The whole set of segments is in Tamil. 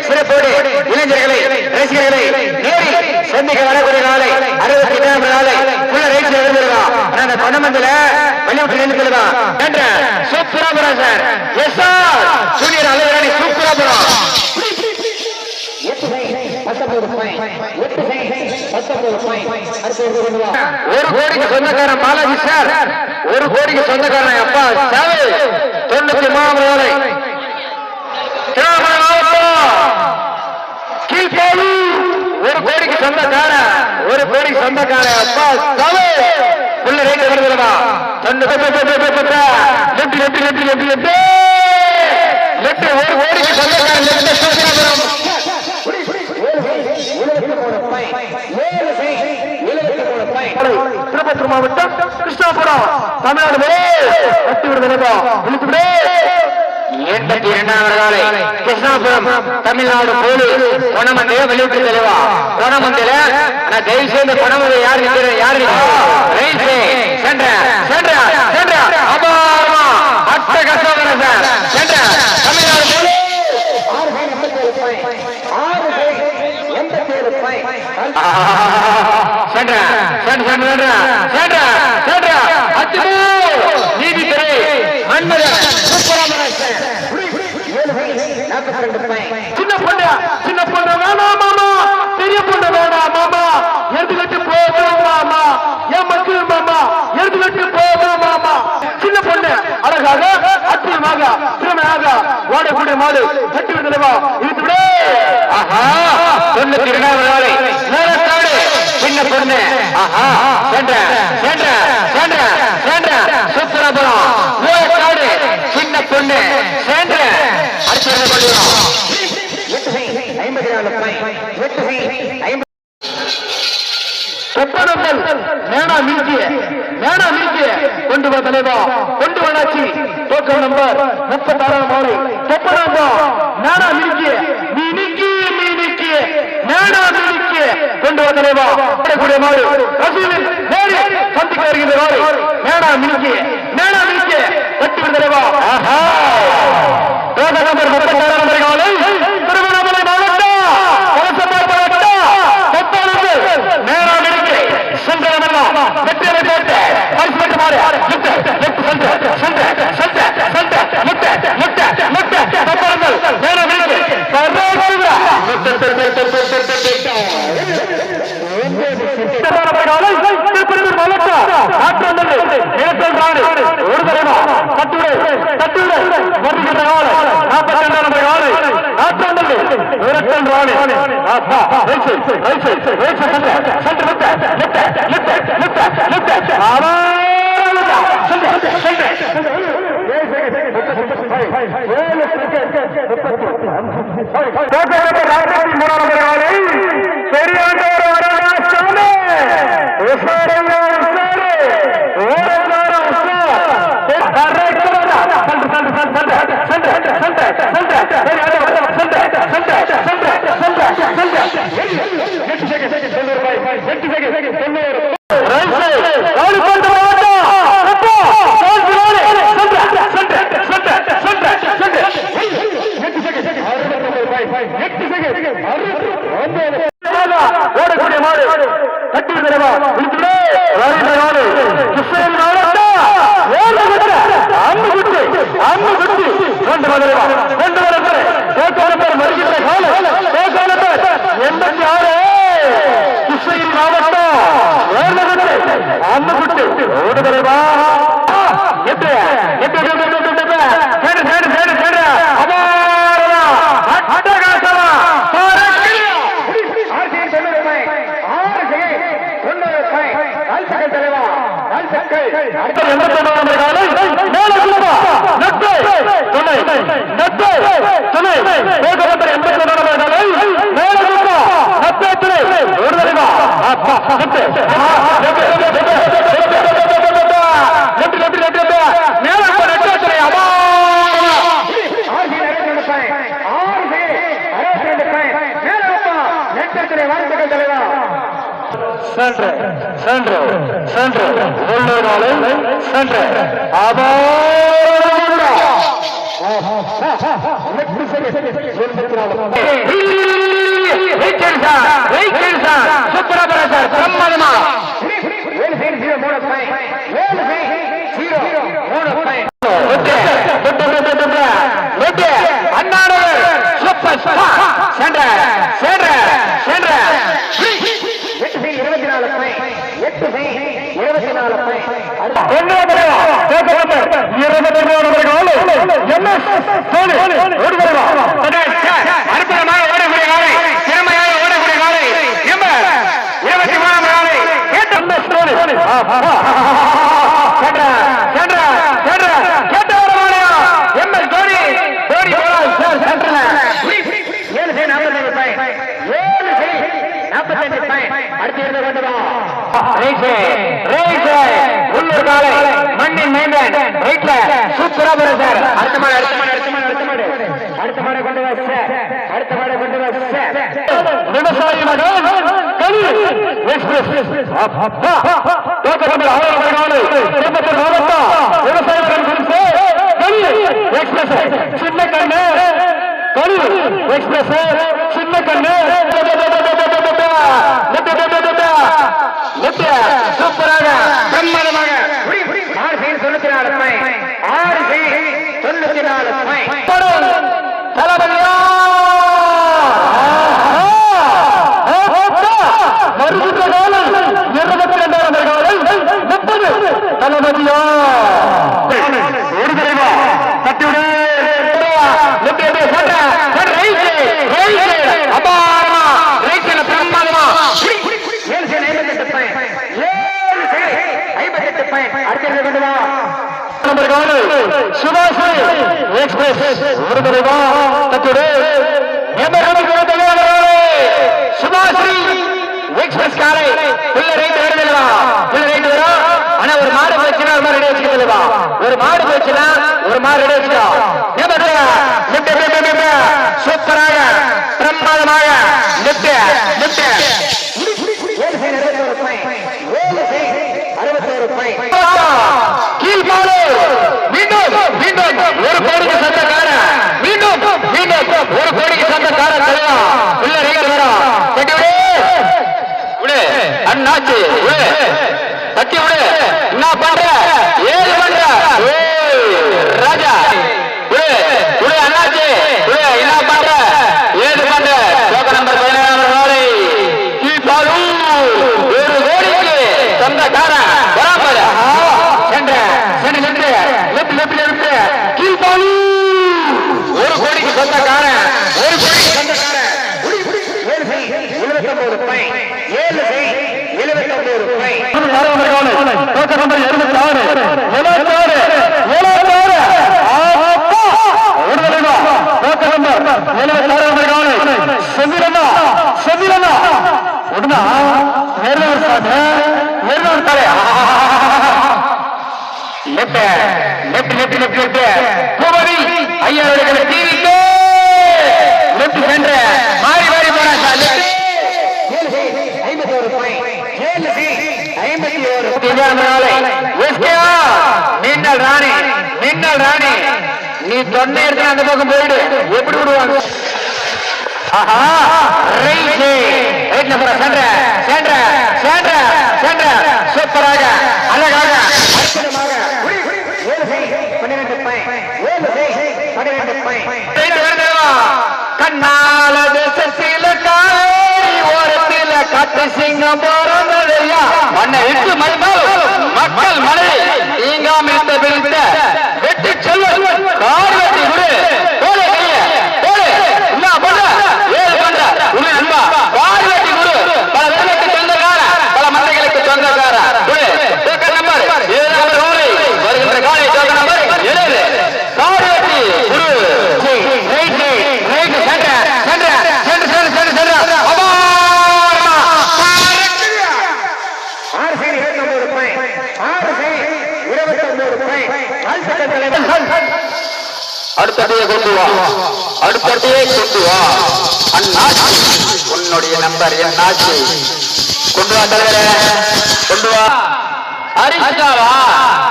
சிறப்போடு இளைஞர்களை ரசிகர்களை நேரி சந்திக்க வரக்கூடிய நாளை 68ஆம் நாளை புள்ள ரைட்ல எழுந்திருக்கோம். அந்த பொன்னமந்தில வெளியூட்டு நின்றுதான் என்ற சூப்பராபுரம் சார் எஸ்ஆர் ஜூனியர் அலைவரணி சூப்பராபுரம் ஒரு கோடிக்கு சொந்தக்காரன் பாலாஜி சார், ஒரு கோடிக்கு சொந்தக்காரன் அப்பா சாவி 93ஆம் நாளை கீழ்பாலு ஒரு கோடிக்கு சொந்தக்கார, ஒரு கோடிக்கு சொந்தக்கார அப்பா சாவி புள்ள ரைட்ல வருதுலமா ஒரு கோடிக்கு சொந்தக்காரன் திருப்பத்தூர் மாவட்டம் கிருஷ்ணாபுரம் தமிழ்நாடு 82ஆம் நாளை கிருஷ்ணாபுரம் தமிழ்நாடு போலீஸ் பொன்னமந்தைய வெளியிட்டு தெளிவா பொன்னமந்தையில தயவு செய்து பொன்னமந்தை யாரு சென்ற சென்ற சென்ற அபாரமா அட்ட கஷ்டம் சென்ற தமிழ்நாடு போலீஸ் நீதித்துறை சின்ன பொண்ணு வேணாம் மாமா, பெரிய பொண்ணு வேணாம் மாமா, எடுத்துக்கிட்டு போதும் மாமா, என் மக்கள் மாமா எடுத்துக்கிட்டு போதும் மாமா. சின்ன பொண்ணு அழகாக அற்புதமாக திறமையாக ஓடக்கூடிய மாடு கட்டி விடுதலைவா இழுத்து ஆஹா 92ஆம் நாளை மேலக்காடு சின்ன பொண்ணு ஆஹா சென்ற சென்ற சென்ற சென்ற சுத்தரபுரம் மேலக்காடு சின்ன பொண்ணு சென்ற கொண்டு வா தலைவா, கொண்டு வந்தாச்சு டோக்கன் நம்பர் 36ஆம் மாலை தொப்பனாந்தம் நானா மினிக்கிய நீ நிக்கிய நானா மினிக்கிய கொண்டு வா தலைவா கூடிய மாடு ரசூலின் நேரி சந்திக்க வருகின்ற மாடு நானா மினிக்கிய கட்டி விடு தலைவா. ஆஹா டோக்கன் நம்பர் 36ஆம் நம்பர் காலை திருவண்ணாமலை மாவட்டம் நேரா மினிக்கிய சென்றவனல்லா வெற்றியை போட்டு பரிசு பெற்று மாறு சென்று மண்ணின் மைந்தன் சூப்பரா சார். அடுத்த மாடு அடுத்த மாடு கொண்டு விவசாயி மகன் சின்ன கண்ணு எக்ஸ்பிரஸ் சின்ன கண்ணு சூப்பராக பிரம்மாதமாக 94 தளபதியா வருகின்ற காலம் 22 தளபதியா தட்டிவிடு பிரம்மாதமா சுபாஷ் எக்ஸ்பிரஸ் சுபாஸ்ரீ எக்ஸ்பிரஸ் காலை ஆனா ஒரு மாடு போச்சுன்னா ஒரு மாதிரி ரெடி வச்சுக்கா ஒரு மாடு போச்சுன்னா ஒரு மாடு ரெடி வச்சுக்கா சூப்பராக பிரமாதமாக கீழ்பாடு மீண்டும் மீண்டும் ஒரு கோடிக்கு சொந்தக்கார மீண்டும் மீண்டும் ஒரு கோடிக்கு சொந்தக்கார தலைவா உள்ள ரீகர் வரும் அண்ணாச்சு தட்டி விடு என்ன பண்ற ஏழு பண்ற ராஜா அண்ணாச்சு என்ன பண்ற ஏழு பண்ற நம்பர் 17 கீழ்பாடு ஒரு கோடிக்கு சொந்தக்கார பராமரி ஒரு கோடிக்கு சொந்தக்கார ஒரு கோடிக்கு சொந்தக்கார 51 ராணி மின்னல் ராணி நீ தொண்டை எடுத்து அந்த பக்கம் போயிடு எப்படி விடுவாங்க சூப்பராக அழகாக கண்ணால தேசத்தில ஓரத்தில கட்டு சிங்கம் போறதையா மண்ணை விட்டு மக்கள் மழை நீங்காம பிரித்த வெட்டி செல்வ கார் வெட்டி விடு அடுத்ததையே கொண்டு வா அண்ணாச்சி உன்னுடைய நம்பர் என்னாச்சு கொண்டு வா தலைவரே கொண்டு வா அரிசிகாவா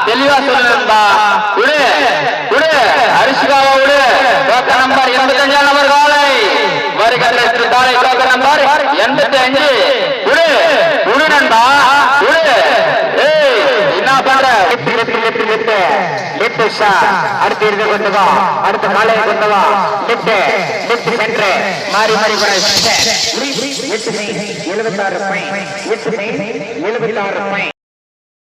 தெளிவா சொல்லுங்கப்பா விடு அரிசிகாவா விடு நம்பர் 85 85 உடு உடு நண்பா உடு. ஏய் என்ன பண்ற? Left shot. அடுத்து இருக்க கொண்டு வா, அடுத்த காலையை கொண்டு வா. லெஃப்ட் சென்டர் மாறி மாறி போற. 76 பாயிண்ட். 76 பாயிண்ட்.